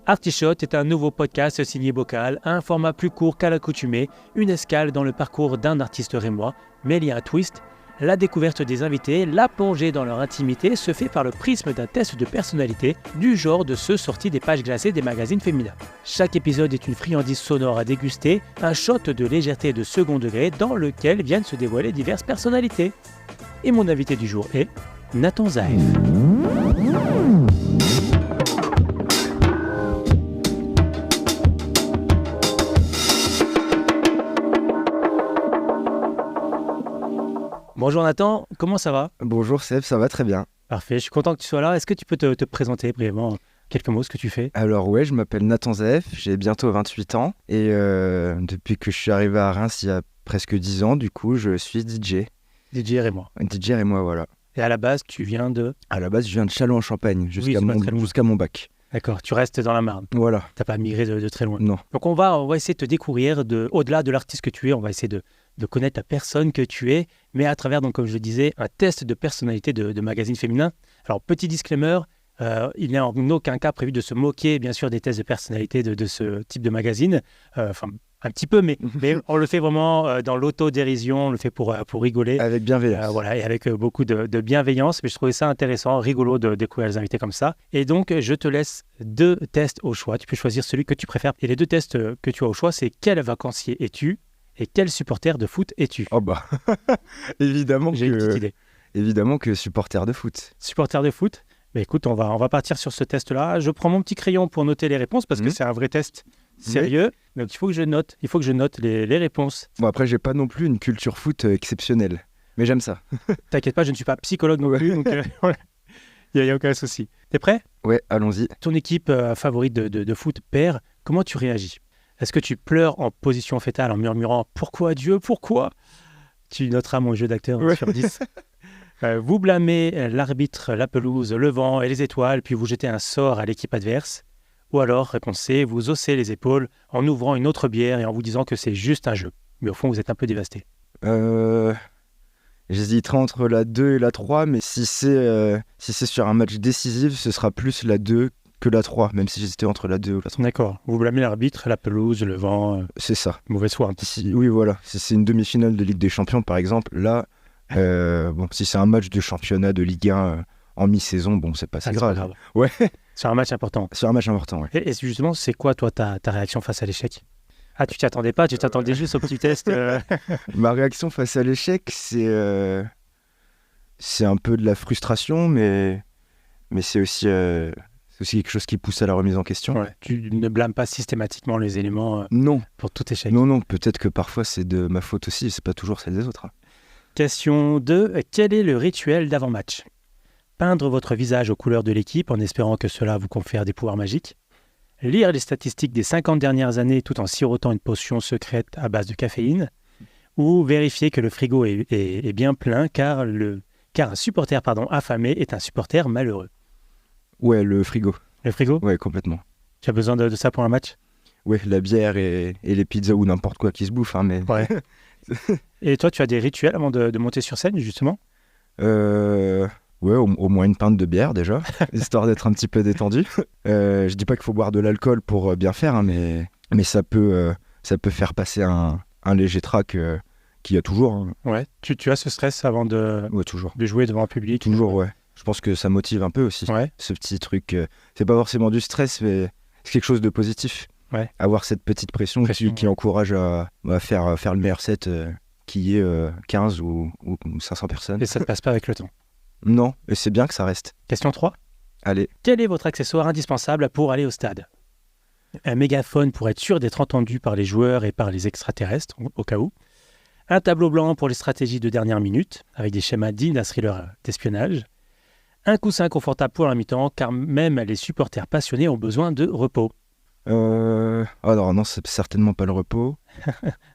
Artichaut est un nouveau podcast signé Bocal, un format plus court qu'à l'accoutumée, une escale dans le parcours d'un artiste rémois, mais il y a un twist. La découverte des invités, la plongée dans leur intimité se fait par le prisme d'un test de personnalité, du genre de ceux sortis des pages glacées des magazines féminins. Chaque épisode est une friandise sonore à déguster, un shot de légèreté de second degré dans lequel viennent se dévoiler diverses personnalités. Et mon invité du jour est Nathan Zaev. Bonjour Nathan, comment ça va ? Bonjour Seb, ça va très bien. Parfait, je suis content que tu sois là. Est-ce que tu peux te présenter brièvement, quelques mots, ce que tu fais ? Alors ouais, je m'appelle Nathan Zaev, j'ai bientôt 28 ans et depuis que je suis arrivé à Reims il y a presque 10 ans, du coup je suis DJ. DJ rémois. DJ et moi, voilà. Et à la base, tu viens de... À la base, je viens de Châlons-en-Champagne, jusqu'à mon bac. D'accord, tu restes dans la Marne. Voilà. T'as pas migré de très loin. Non. Donc on va essayer de te découvrir au-delà de l'artiste que tu es, on va essayer de connaître la personne que tu es, mais à travers, donc, comme je le disais, un test de personnalité de magazine féminin. Alors, petit disclaimer, il n'est en aucun cas prévu de se moquer, bien sûr, des tests de personnalité de ce type de magazine. Enfin, un petit peu, mais on le fait vraiment dans l'autodérision, on le fait pour rigoler. Avec bienveillance. Voilà, et avec beaucoup de bienveillance. Mais je trouvais ça intéressant, rigolo de découvrir les invités comme ça. Et donc, je te laisse 2 tests au choix. Tu peux choisir celui que tu préfères. Et les 2 tests que tu as au choix, c'est quel vacancier es-tu ? Et quel supporter de foot es-tu ? Oh bah, évidemment J'ai une petite idée. Évidemment que supporter de foot. Supporter de foot ? Bah écoute, on va partir sur ce test-là. Je prends mon petit crayon pour noter les réponses parce que c'est un vrai test sérieux. Oui. Donc il faut que je note les réponses. Bon après, j'ai pas non plus une culture foot exceptionnelle, mais j'aime ça. T'inquiète pas, je ne suis pas psychologue non plus, donc il n'y a aucun souci. T'es prêt ? Ouais, allons-y. Ton équipe favorite de foot perd, comment tu réagis ? Est-ce que tu pleures en position fétale en murmurant « Pourquoi Dieu, pourquoi ?» Tu noteras mon jeu d'acteur sur 10. Vous blâmez l'arbitre, la pelouse, le vent et les étoiles, puis vous jetez un sort à l'équipe adverse. Ou alors, réponse C, vous haussez les épaules en ouvrant une autre bière et en vous disant que c'est juste un jeu. Mais au fond, vous êtes un peu dévasté. J'hésiterai entre la 2 et la 3, mais si c'est sur un match décisif, ce sera plus la 2 que la 3, même si j'hésitais entre la 2 ou la 3. D'accord. Vous blâmez l'arbitre, la pelouse, le vent. C'est ça. Mauvaise foi. Oui, voilà. Si c'est une demi-finale de Ligue des Champions, par exemple, là, si c'est un match de championnat de Ligue 1 en mi-saison, bon, c'est pas si grave. Ouais. Sur un match important. Sur un match important, ouais. Et justement, c'est quoi, toi, ta réaction face à l'échec ? Ah, tu t'y attendais pas, tu t'attendais juste au petit test. Ma réaction face à l'échec, c'est un peu de la frustration, mais c'est aussi quelque chose qui pousse à la remise en question. Ouais. Tu ne blâmes pas systématiquement les éléments non. Pour tout échec. Non, peut-être que parfois c'est de ma faute aussi, c'est pas toujours celle des autres. Question 2. Quel est le rituel d'avant-match ? Peindre votre visage aux couleurs de l'équipe en espérant que cela vous confère des pouvoirs magiques ? Lire les statistiques des 50 dernières années tout en sirotant une potion secrète à base de caféine ? Ou vérifier que le frigo est bien plein car un supporter affamé est un supporter malheureux ? Ouais, le frigo. Le frigo ? Ouais, complètement. Tu as besoin de ça pour un match ? Ouais, la bière et les pizzas ou n'importe quoi qui se bouffe, mais... Ouais. Et toi, tu as des rituels avant de monter sur scène, justement ? Ouais, au moins une pinte de bière, déjà, histoire d'être un petit peu détendu. Je dis pas qu'il faut boire de l'alcool pour bien faire, hein, mais ça peut faire passer un léger trac qu'il y a toujours. Hein. Ouais, tu as ce stress avant de jouer devant un public ? Toujours, ouais. Je pense que ça motive un peu aussi, ce petit truc. C'est pas forcément du stress, mais c'est quelque chose de positif. Ouais. Avoir cette petite pression qui encourage à faire le meilleur set qui est 15 ou 500 personnes. Et ça ne passe pas avec le temps. Non, et c'est bien que ça reste. Question 3. Allez. Quel est votre accessoire indispensable pour aller au stade ? Un mégaphone pour être sûr d'être entendu par les joueurs et par les extraterrestres, au cas où. Un tableau blanc pour les stratégies de dernière minute, avec des schémas dignes d'un thriller d'espionnage. Un coussin confortable pour la mi-temps, car même les supporters passionnés ont besoin de repos. Alors non, c'est certainement pas le repos.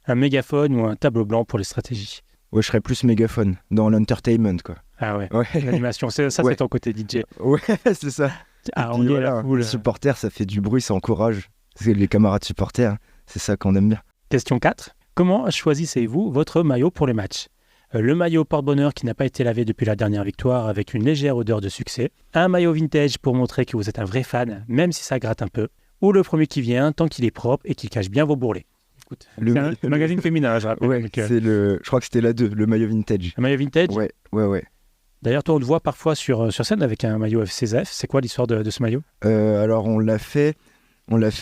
Un mégaphone ou un tableau blanc pour les stratégies. Ouais, je serais plus mégaphone, dans l'entertainment, quoi. Ah ouais. L'animation, c'est ton côté DJ. Ouais, c'est ça. Ah, on est la foule. Les supporters, ça fait du bruit, ça encourage. C'est les camarades supporters, c'est ça qu'on aime bien. Question 4. Comment choisissez-vous votre maillot pour les matchs ? Le maillot porte-bonheur qui n'a pas été lavé depuis la dernière victoire avec une légère odeur de succès. Un maillot vintage pour montrer que vous êtes un vrai fan, même si ça gratte un peu. ou le premier qui vient, tant qu'il est propre et qu'il cache bien vos bourrelets. Écoute, c'est un magazine féminin, je rappelle. Ouais, je crois que c'était la 2, le maillot vintage. Un maillot vintage. Ouais. D'ailleurs, toi, on te voit parfois sur scène avec un maillot FCSF. C'est quoi l'histoire de ce maillot? Alors, on l'a fait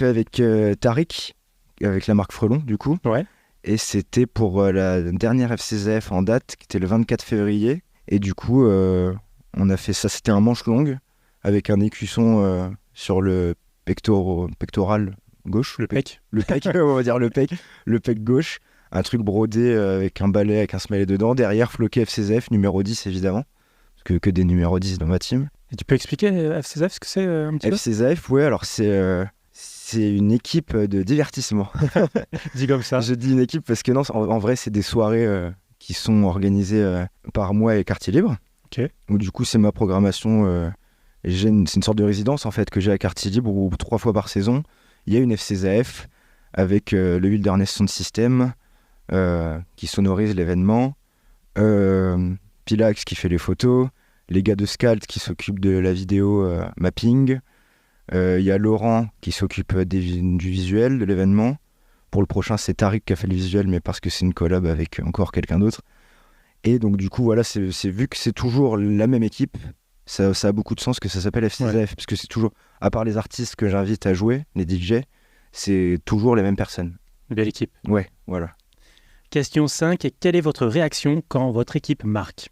avec Tariq, avec la marque Frelon, du coup. Ouais. Et c'était pour la dernière FCSF en date, qui était le 24 février. Et du coup, on a fait ça. C'était un manche longue, avec un écusson sur le pectoral gauche. Le pec. Le pec, on va dire le pec gauche. Un truc brodé avec un balai, avec un smiley dedans. Derrière, floqué FCSF, numéro 10, évidemment. Parce que des numéros 10 dans ma team. Et tu peux expliquer FCSF, ce que c'est un petit peu? FCSF, ouais, alors c'est une équipe de divertissement. Dis comme ça. Je dis une équipe parce que non, en vrai, c'est des soirées qui sont organisées par moi et Quartier Libre. Ok. Où du coup, c'est ma programmation. C'est une sorte de résidence en fait que j'ai à Quartier Libre où 3 fois par saison, il y a une FCSF avec le Wilderness Sound System qui sonorise l'événement. Pilax qui fait les photos. Les gars de Scalt qui s'occupent de la vidéo mapping. Il y a Laurent qui s'occupe du visuel de l'événement. Pour le prochain, c'est Tariq qui a fait le visuel, mais parce que c'est une collab avec encore quelqu'un d'autre. Et donc, du coup, voilà, c'est vu que c'est toujours la même équipe, ça a beaucoup de sens que ça s'appelle FCSF. Ouais. Parce que c'est toujours, à part les artistes que j'invite à jouer, les DJ, c'est toujours les mêmes personnes. Une belle équipe. Ouais, voilà. Question 5. Quelle est votre réaction quand votre équipe marque?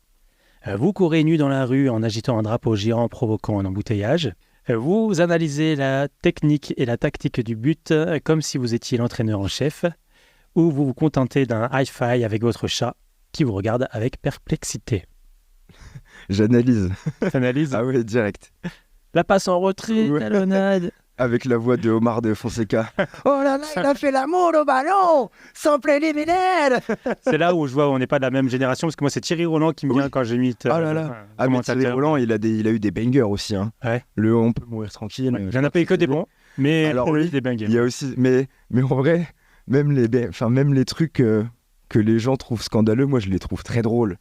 Vous courez nu dans la rue en agitant un drapeau géant provoquant un embouteillage. Vous analysez la technique et la tactique du but comme si vous étiez l'entraîneur en chef, ou vous vous contentez d'un hi-fi avec votre chat qui vous regarde avec perplexité. J'analyse. T'analyses? Ah ouais, direct. La passe en retrait, ouais. talonnade. Avec la voix de Omar de Fonseca. Oh là là, il a fait l'amour au ballon, sans plaît les ménelles. C'est là où je vois on n'est pas de la même génération, parce que moi c'est Thierry Roland qui me vient quand j'imite. Oh là là. Mais Thierry Roland, il a eu des bangers aussi. Hein. Ouais. Le On peut mourir tranquille. Ouais. J'en ai pas eu que des bons, mais alors oui, des bangers. Il y a aussi, mais en vrai, même les trucs que les gens trouvent scandaleux, moi je les trouve très drôles.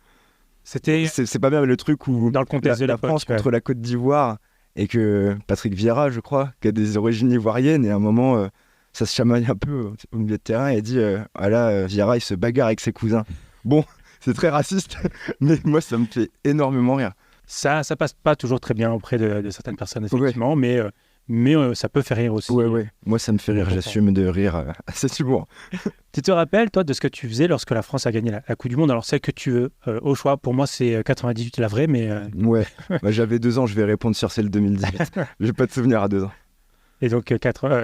C'est pas même le truc où dans le contexte de la France contre la Côte d'Ivoire. Et que Patrick Vieira, je crois, qui a des origines ivoiriennes, et à un moment, ça se chamaille un peu au milieu de terrain, et dit Vieira, il se bagarre avec ses cousins. Bon, c'est très raciste, mais moi, ça me fait énormément rire. Ça passe pas toujours très bien auprès de certaines personnes, effectivement, ouais. mais ça peut faire rire aussi. Ouais. Moi, ça me fait rire, j'assume de rire assez souvent. Tu te rappelles, toi, de ce que tu faisais lorsque la France a gagné la Coupe du Monde? Alors, celle que tu veux, au choix, pour moi, c'est 98 la vraie, mais... Ouais, j'avais 2 ans, je vais répondre sur celle de 2018. J'ai pas de souvenir à 2 ans. Et donc,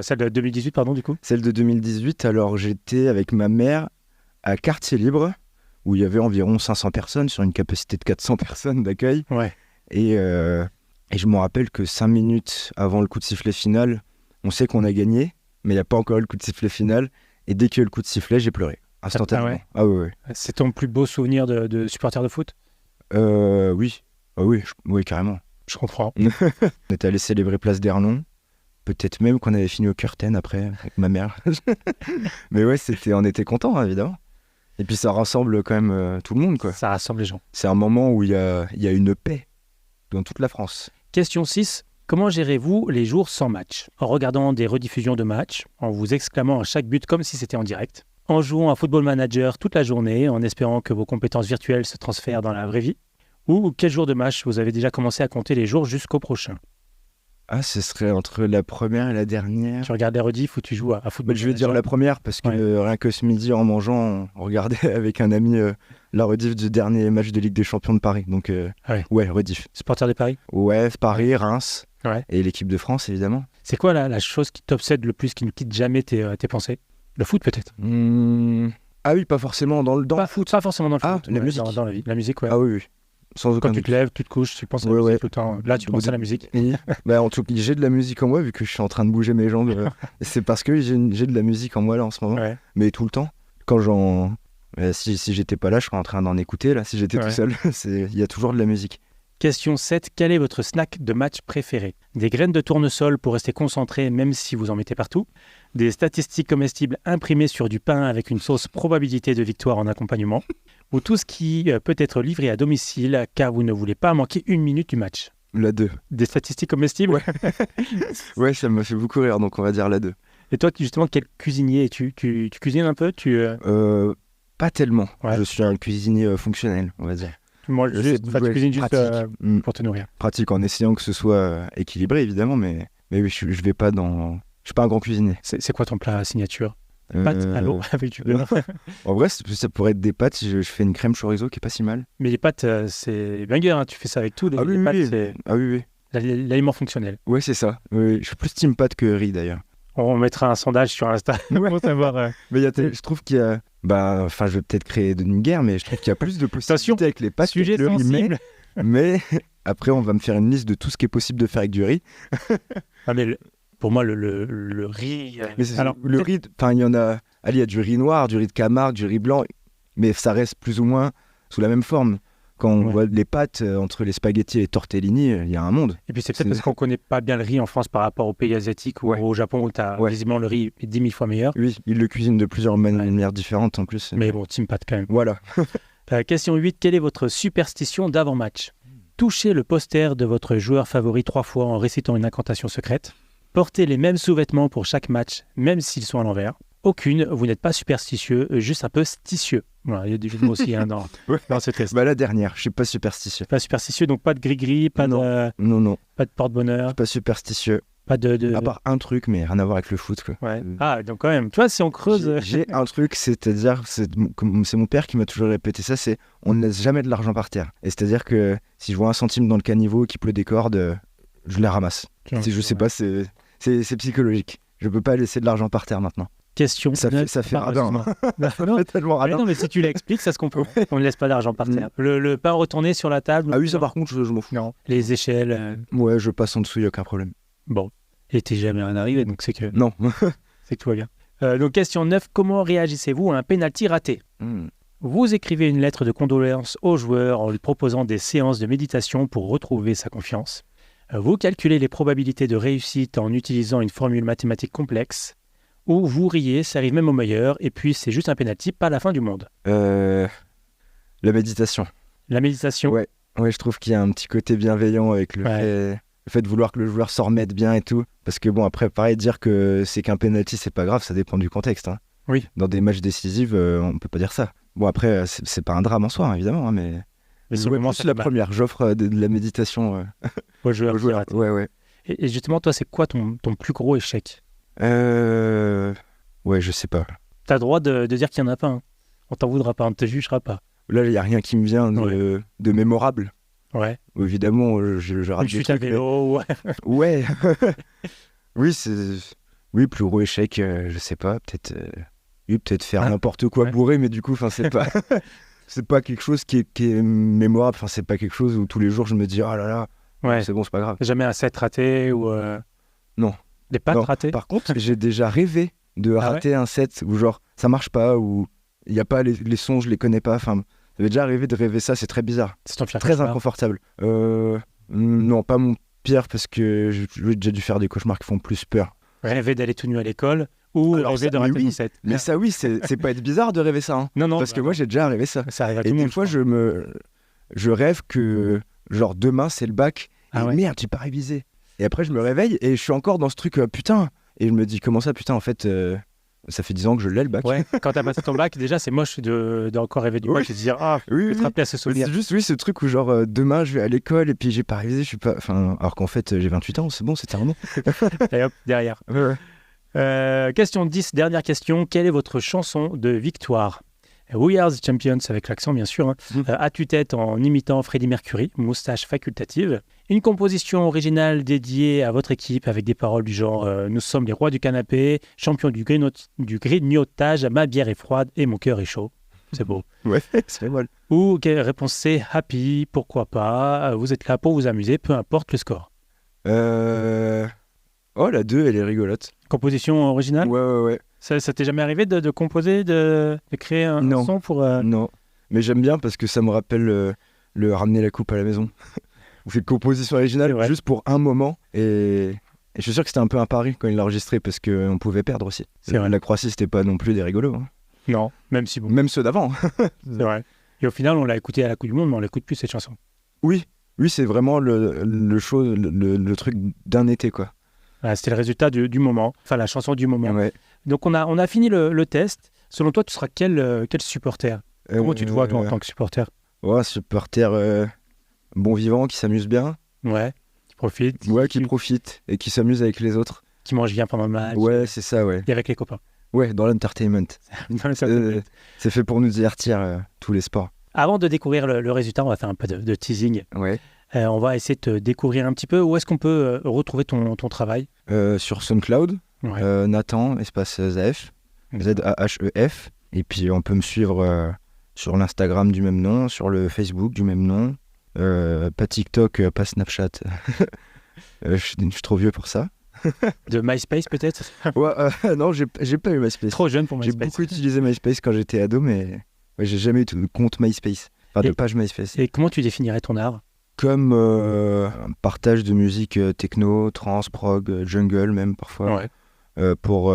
celle de 2018, pardon, du coup? Celle de 2018, alors j'étais avec ma mère à Quartier Libre, où il y avait environ 500 personnes, sur une capacité de 400 personnes d'accueil. Ouais. Et je me rappelle que 5 minutes avant le coup de sifflet final, on sait qu'on a gagné, mais il n'y a pas encore eu le coup de sifflet final. Et dès qu'il y a eu le coup de sifflet, j'ai pleuré, instantanément. Ah ouais. Ah ouais. C'est ton plus beau souvenir de supporter de foot? Oui. Oui, carrément. Je comprends. On était allé célébrer Place d'Erlon. Peut-être même qu'on avait fini au Curten après, avec ma mère. Mais ouais, on était contents, évidemment. Et puis ça rassemble quand même tout le monde, quoi. Ça rassemble les gens. C'est un moment où il y a une paix dans toute la France. Question 6. Comment gérez-vous les jours sans match? En regardant des rediffusions de matchs, en vous exclamant à chaque but comme si c'était en direct, en jouant à Football Manager toute la journée, en espérant que vos compétences virtuelles se transfèrent dans la vraie vie? Ou quel jour de match vous avez déjà commencé à compter les jours jusqu'au prochain? Ah, ce serait entre la première et la dernière. Tu regardes les rediffs ou tu joues à Football Je vais dire la première parce que rien que ce midi en mangeant, on regardait avec un ami la rediff du dernier match de Ligue des Champions de Paris. Donc ouais, rediff. Supporter de Paris? Ouais, Paris, Reims ouais. Et l'équipe de France évidemment. C'est quoi la chose qui t'obsède le plus, qui ne quitte jamais tes pensées? Le foot peut-être? Ah oui, pas forcément dans le foot. Pas forcément dans le foot. La musique. Dans la vie. La musique, ouais. Ah oui. Sans aucun Quand tu te lèves, tu te couches, tu penses à la musique tout le temps. Là, tu penses à la musique. En tout cas, j'ai de la musique en moi vu que je suis en train de bouger mes jambes. C'est parce que j'ai de la musique en moi là en ce moment. Ouais. Mais tout le temps. Quand si j'étais pas là, je serais en train d'en écouter. Là, si j'étais tout seul, il y a toujours de la musique. Question 7. Quel est votre snack de match préféré? Des graines de tournesol pour rester concentré même si vous en mettez partout? Des statistiques comestibles imprimées sur du pain avec une sauce probabilité de victoire en accompagnement? Ou tout ce qui peut être livré à domicile car vous ne voulez pas manquer une minute du match? La 2. Des statistiques comestibles. Ouais. Ouais, ça m'a fait beaucoup rire, donc on va dire la 2. Et toi, justement, quel cuisinier es-tu? Tu cuisines un peu? Pas tellement. Ouais. Je suis un cuisinier fonctionnel, on va dire. Tu manges juste, ouais, tu cuisines juste pratique. pour te nourrir. Pratique en essayant que ce soit équilibré, évidemment, mais oui, je vais pas dans... Je suis pas un grand cuisinier. C'est quoi ton plat signature? Pâtes à l'eau avec du beurre. En vrai, ça pourrait être des pâtes. Je fais une crème chorizo qui est pas si mal. Mais les pâtes, c'est banger, hein. Tu fais ça avec tout. Les pâtes, c'est Ah oui. l'aliment fonctionnel. Ouais, c'est ça. Oui, je suis plus team pâtes que riz, d'ailleurs. On mettra un sondage sur Insta pour savoir. Mais je trouve qu'il y a... je vais peut-être créer une guerre, mais je trouve qu'il y a plus de possibilités avec les pâtes Sujet que le riz. sensible. Mais après, on va me faire une liste de tout ce qui est possible de faire avec du riz. Ah, mais pour moi, le riz... Mais alors, le riz, il y en a... Allez, il y a du riz noir, du riz de Camargue, du riz blanc, mais ça reste plus ou moins sous la même forme. Quand on voit les pâtes entre les spaghettis et les tortellini, il y a un monde. Et puis c'est peut-être parce qu'on connaît pas bien le riz en France par rapport aux pays asiatiques ou au Japon où tu as visiblement le riz est 10 000 fois meilleur. Oui, ils le cuisinent de plusieurs manières différentes en plus. Mais bon, team pâte quand même. Voilà. Question 8, quelle est votre superstition d'avant-match? Touchez le poster de votre joueur favori 3 fois en récitant une incantation secrète. Portez les mêmes sous-vêtements pour chaque match, même s'ils sont à l'envers. Aucune, vous n'êtes pas superstitieux, juste un peu stitieux. Voilà, il y a des jeux de mots aussi dans ce test. La dernière, je suis pas superstitieux. Pas superstitieux, donc pas de gris-gris, pas non. Pas de porte-bonheur. Je suis pas superstitieux. Pas de... À part un truc, mais rien à voir avec le foot, quoi. Ouais. Ah, donc quand même, tu vois, si on creuse... J'ai un truc, c'est-à-dire, c'est mon père qui m'a toujours répété ça, c'est on ne laisse jamais de l'argent par terre. Et c'est-à-dire que si je vois un centime dans le caniveau qui pleut des cordes, je les ramasse. Je sais pas, c'est psychologique. Je peux pas laisser de l'argent par terre maintenant. Question. Ça fait radin. Ça fait tellement radin. Non, mais si tu l'expliques, ça se comprend. On ne laisse pas d'argent par terre. Le pain retourné sur la table. Ah oui, ça par contre, je m'en fous. Non. Les échelles. Ouais, je passe en dessous, il n'y a aucun problème. Bon. Et t'es jamais rien arrivé, donc c'est que. Non. C'est que tout va bien. Donc, question 9. Comment réagissez-vous à un penalty raté? Vous écrivez une lettre de condoléances au joueur en lui proposant des séances de méditation pour retrouver sa confiance. Vous calculez les probabilités de réussite en utilisant une formule mathématique complexe. Ou vous riez, ça arrive même au meilleur, et puis c'est juste un penalty, pas la fin du monde. La méditation. La méditation. Ouais, je trouve qu'il y a un petit côté bienveillant avec le fait de vouloir que le joueur s'en remette bien et tout. Parce que bon, après, pareil, dire que c'est qu'un penalty, c'est pas grave, ça dépend du contexte. Hein. Oui. Dans des matchs décisifs, on peut pas dire ça. Bon, après, c'est pas un drame en soi, hein, évidemment, hein, mais c'est la première. J'offre de la méditation aux joueurs. Ouais. Et justement, toi, c'est quoi ton plus gros échec? Ouais, je sais pas. T'as le droit de dire qu'il y en a pas. Hein. On t'en voudra pas, on ne te jugera pas. Là, il y a rien qui me vient de mémorable. Ouais. Évidemment, je rate des trucs. À vélo, ouais. Oui, plus gros échec, je sais pas. Peut-être faire n'importe quoi bourré, mais du coup, c'est pas. C'est pas quelque chose qui est mémorable. C'est pas quelque chose où tous les jours je me dis oh là là, c'est bon, c'est pas grave. Jamais un set raté ou. Non. Des pattes ratées. Par contre, j'ai déjà rêvé de rater un set où genre ça marche pas, ou il y a pas les sons, je les connais pas. J'avais déjà rêvé de rêver ça, c'est très bizarre. C'est ton pire très cauchemar. Inconfortable. Non, pas mon pire, parce que j'ai déjà dû faire des cauchemars qui font plus peur. Rêver d'aller tout nu à l'école ou rêver de rater ton set. Mais ça, oui, c'est pas être bizarre de rêver ça. Hein. Non. Parce que moi, j'ai déjà rêvé ça. Ça arrive à tout le monde. Et monde. des fois, je rêve que genre demain, c'est le bac. Et merde, j'ai pas révisé. Et après, je me réveille et je suis encore dans ce truc, putain. Et je me dis, comment ça, putain, en fait, ça fait 10 ans que je l'ai, le bac. Ouais, quand t'as passé ton bac, déjà, c'est moche d'encore rêver du bac et de dire, je te rappeler à ce souvenir. C'est juste, ce truc où, genre, demain, je vais à l'école et puis j'ai pas révisé, je suis pas. Alors qu'en fait, j'ai 28 ans, c'est bon, c'est terminé. Et hop, derrière. Question 10, dernière question. Quelle est votre chanson de victoire? We Are the Champions, avec l'accent bien sûr, à tue-tête en imitant Freddie Mercury, moustache facultative. Une composition originale dédiée à votre équipe avec des paroles du genre nous sommes les rois du canapé, champions du grignotage, ma bière est froide et mon cœur est chaud. C'est beau. Ouais, c'est mal. Ou réponse C, happy, pourquoi pas, vous êtes là pour vous amuser, peu importe le score. Oh, la 2, elle est rigolote. Composition originale? Ouais. Ça t'est jamais arrivé de composer, de créer un son pour... Non, mais j'aime bien parce que ça me rappelle le ramener la coupe à la maison. Vous faites composition originale juste pour un moment. Et je suis sûr que c'était un peu un pari quand il l'a enregistré parce qu'on pouvait perdre aussi. C'est vrai. La Croatie, c'était pas non plus des rigolos. Hein. Non, même si bon. Même ceux d'avant. C'est vrai. Et au final, on l'a écouté à la Coupe du Monde, mais on l'écoute plus cette chanson. Oui, Oui, c'est vraiment le truc d'un été, quoi. Voilà, c'était le résultat du moment, enfin la chanson du moment. Ouais. Donc on a fini le test. Selon toi, tu seras quel supporter? Comment tu te vois toi en tant que supporter? Ouais, supporter bon vivant, qui s'amuse bien. Ouais, qui profite. Ouais, qui profite et qui s'amuse avec les autres. Qui mange bien pendant le match. Ouais, c'est ça, ouais. Et avec les copains. Ouais, dans l'entertainment. C'est fait pour nous divertir, tous les sports. Avant de découvrir le résultat, on va faire un peu de teasing. Ouais. On va essayer de te découvrir un petit peu. Où est-ce qu'on peut retrouver ton travail? Sur SoundCloud, Ouais. Nathan, espace ZAHEF, ZAHEF. Et puis on peut me suivre sur l'Instagram du même nom, sur le Facebook du même nom. Pas TikTok, pas Snapchat. Je suis trop vieux pour ça. De MySpace peut-être? Ouais, non, j'ai pas eu MySpace. Trop jeune pour MySpace. J'ai beaucoup utilisé MySpace quand j'étais ado, mais ouais, j'ai jamais eu de compte MySpace. Enfin, de page MySpace. Et comment tu définirais ton art? Comme un partage de musique techno, trance, prog, jungle même parfois. Ouais. Pour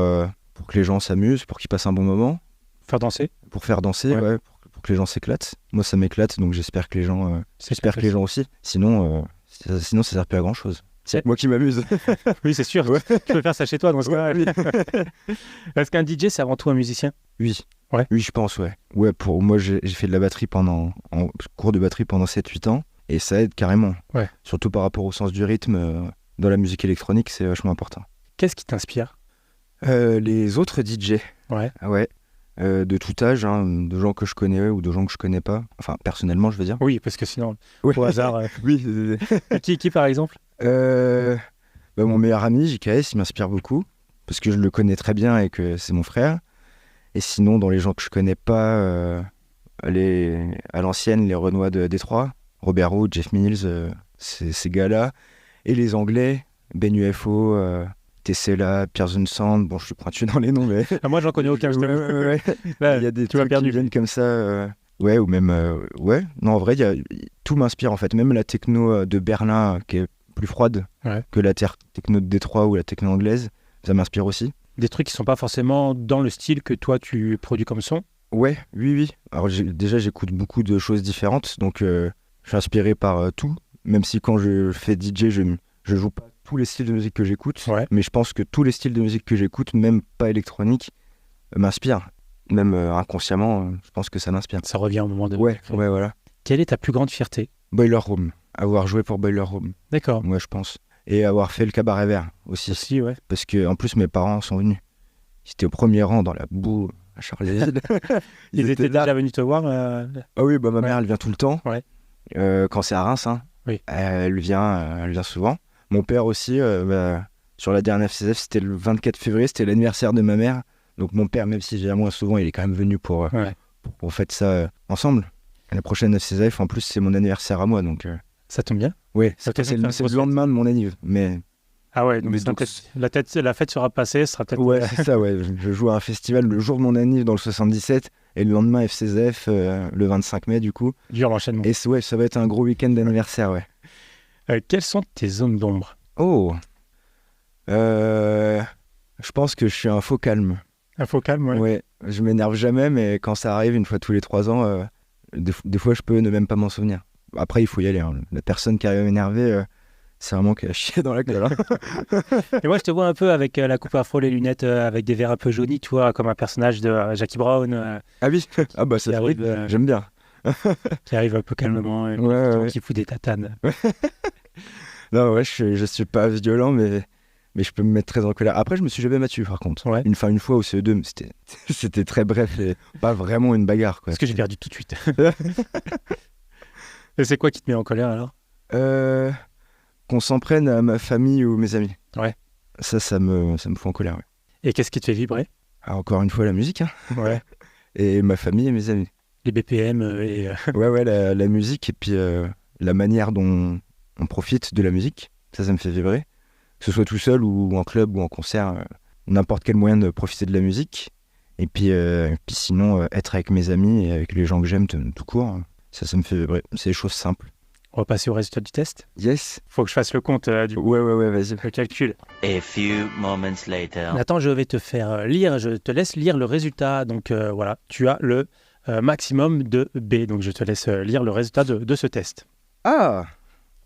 que les gens s'amusent, pour qu'ils passent un bon moment. Faire danser? Pour faire danser, ouais, pour que les gens s'éclatent. Moi, ça m'éclate, donc j'espère que les gens, aussi. Sinon, ça sert plus à grand-chose. C'est moi qui m'amuse. Oui, c'est sûr. Ouais. Tu peux faire ça chez toi dans ce cas. Oui. Est-ce qu'un DJ, c'est avant tout un musicien? Oui. Ouais. Oui, je pense, ouais. Ouais, pour moi, j'ai fait de la batterie en cours de batterie pendant 7-8 ans. Et ça aide carrément. Ouais. Surtout par rapport au sens du rythme. Dans la musique électronique, c'est vachement important. Qu'est-ce qui t'inspire? Les autres DJ. Ouais. Ouais. De tout âge, hein, de gens que je connais ou de gens que je connais pas. Enfin, personnellement, je veux dire. Oui, parce que sinon, ouais. au hasard. Oui. Qui, par exemple? Mon meilleur ami, JKS, il m'inspire beaucoup. Parce que je le connais très bien et que c'est mon frère. Et sinon, dans les gens que je connais pas, à l'ancienne, les Renois de Détroit, Robert Hood, Jeff Mills, ces gars-là. Et les Anglais, Ben UFO, Tessella, Pearson Sound. Bon, je suis pointu dans les noms, mais... Moi, j'en connais aucun. Ouais. Là, il y a des tu m'as trucs perdu. qui viennent comme ça. Ouais, ou même... ouais, non, en vrai, tout m'inspire, en fait. Même la techno de Berlin, qui est plus froide que la techno de Détroit ou la techno anglaise, ça m'inspire aussi. Des trucs qui sont pas forcément dans le style que toi, tu produis comme son? Ouais, oui. Alors, déjà, j'écoute beaucoup de choses différentes, donc je suis inspiré par tout. Même si quand je fais DJ, je joue pas tous les styles de musique que j'écoute, mais je pense que tous les styles de musique que j'écoute, même pas électronique, m'inspirent. Même inconsciemment, je pense que ça m'inspire. Ça revient au moment de... Ouais, voilà. Quelle est ta plus grande fierté? Boiler Room. Avoir joué pour Boiler Room. D'accord. Ouais, je pense. Et avoir fait le Cabaret Vert aussi. Ouais. Parce que en plus, mes parents sont venus. Ils étaient au premier rang dans la boue à Charleville. Ils étaient déjà venus te voir Ah oui, ma mère, elle vient tout le temps. Ouais. Quand c'est à Reims, hein. Oui. Elle vient souvent. Mon père aussi, sur la dernière FCF, c'était le 24 février, c'était l'anniversaire de ma mère. Donc mon père, même si j'ai moins souvent, il est quand même venu pour fêter ça ensemble. La prochaine FCF, en plus, c'est mon anniversaire à moi. Donc, ça tombe bien. Oui, c'est le lendemain de mon anniversaire. Mais... Ah ouais, donc la fête sera passée, ce sera peut-être... Ouais, c'est ça, ouais. Je joue à un festival le jour de mon anniversaire dans le 77 et le lendemain FCZF le 25 mai du coup. Dur l'enchaînement. Et ouais, ça va être un gros week-end d'anniversaire, ouais. Quelles sont tes zones d'ombre? Oh je pense que je suis un faux calme. Un faux calme, ouais. Ouais, je m'énerve jamais, mais quand ça arrive une fois tous les 3 ans, des fois je peux ne même pas m'en souvenir. Après, il faut y aller. Hein. La personne qui arrive à m'énerver... c'est vraiment qu'à chier dans la gueule. Hein. Et moi, je te vois un peu avec la coupe afro, les lunettes avec des verres un peu jaunis, tu vois, comme un personnage de Jackie Brown. Ah oui. Ah bah ça arrive. J'aime bien. Qui arrive un peu calmement, qui fout des tatanes. Non, ouais, je suis pas violent, mais je peux me mettre très en colère. Après, je me suis jamais battu, par contre. Ouais. Une fois au CE2, mais c'était très bref et pas vraiment une bagarre, quoi. Parce que j'ai perdu tout de suite. Et c'est quoi qui te met en colère alors? Qu'on s'en prenne à ma famille ou mes amis. Ouais. Ça me fout en colère, ouais. Et qu'est-ce qui te fait vibrer? Encore une fois, la musique, hein. Ouais. Et ma famille et mes amis. Les BPM et... Ouais, la musique et puis la manière dont on profite de la musique. Ça me fait vibrer. Que ce soit tout seul ou en club ou en concert, n'importe quel moyen de profiter de la musique. Et puis sinon, être avec mes amis et avec les gens que j'aime tout court, ça me fait vibrer. C'est des choses simples. On va passer au résultat du test. Yes. Faut que je fasse le compte du... Ouais, vas-y. Le calcul. A few moments later. Nathan, je vais te faire lire, je te laisse lire le résultat. Donc voilà, tu as le maximum de B. Donc je te laisse lire le résultat de ce test. Ah,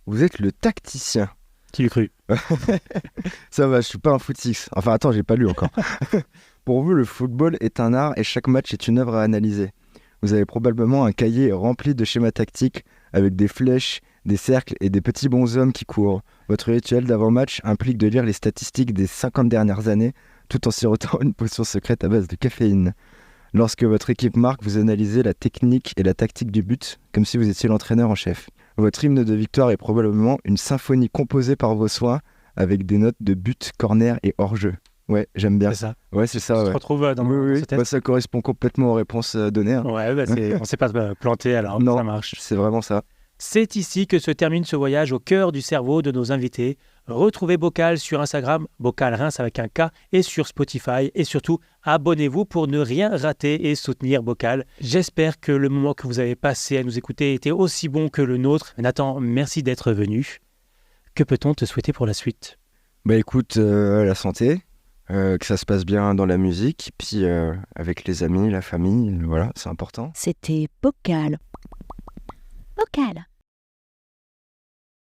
Vous êtes le tacticien. Qui l'eût cru? Ça va, je suis pas un footix. Enfin, attends, j'ai pas lu encore. Pour vous, le football est un art et chaque match est une œuvre à analyser. Vous avez probablement un cahier rempli de schémas tactiques avec des flèches, des cercles et des petits bonshommes qui courent. Votre rituel d'avant-match implique de lire les statistiques des 50 dernières années tout en sirotant une potion secrète à base de caféine. Lorsque votre équipe marque, vous analysez la technique et la tactique du but comme si vous étiez l'entraîneur en chef. Votre hymne de victoire est probablement une symphonie composée par vos soins avec des notes de but, corner et hors-jeu. Ouais, j'aime bien. C'est ça. Ouais, c'est ça. Tu te Ouais. retrouves dans Oui, ce oui. test? Bah, ça correspond complètement aux réponses données. Hein. Ouais, on s'est pas planté alors, Non. ça marche. C'est vraiment ça. C'est ici que se termine ce voyage au cœur du cerveau de nos invités. Retrouvez Bocal sur Instagram, Bocal Reims avec un K, et sur Spotify. Et surtout, abonnez-vous pour ne rien rater et soutenir Bocal. J'espère que le moment que vous avez passé à nous écouter était aussi bon que le nôtre. Nathan, merci d'être venu. Que peut-on te souhaiter pour la suite? Bah écoute, la santé, que ça se passe bien dans la musique, puis avec les amis, la famille, voilà, c'est important. C'était Bocal. Bocal.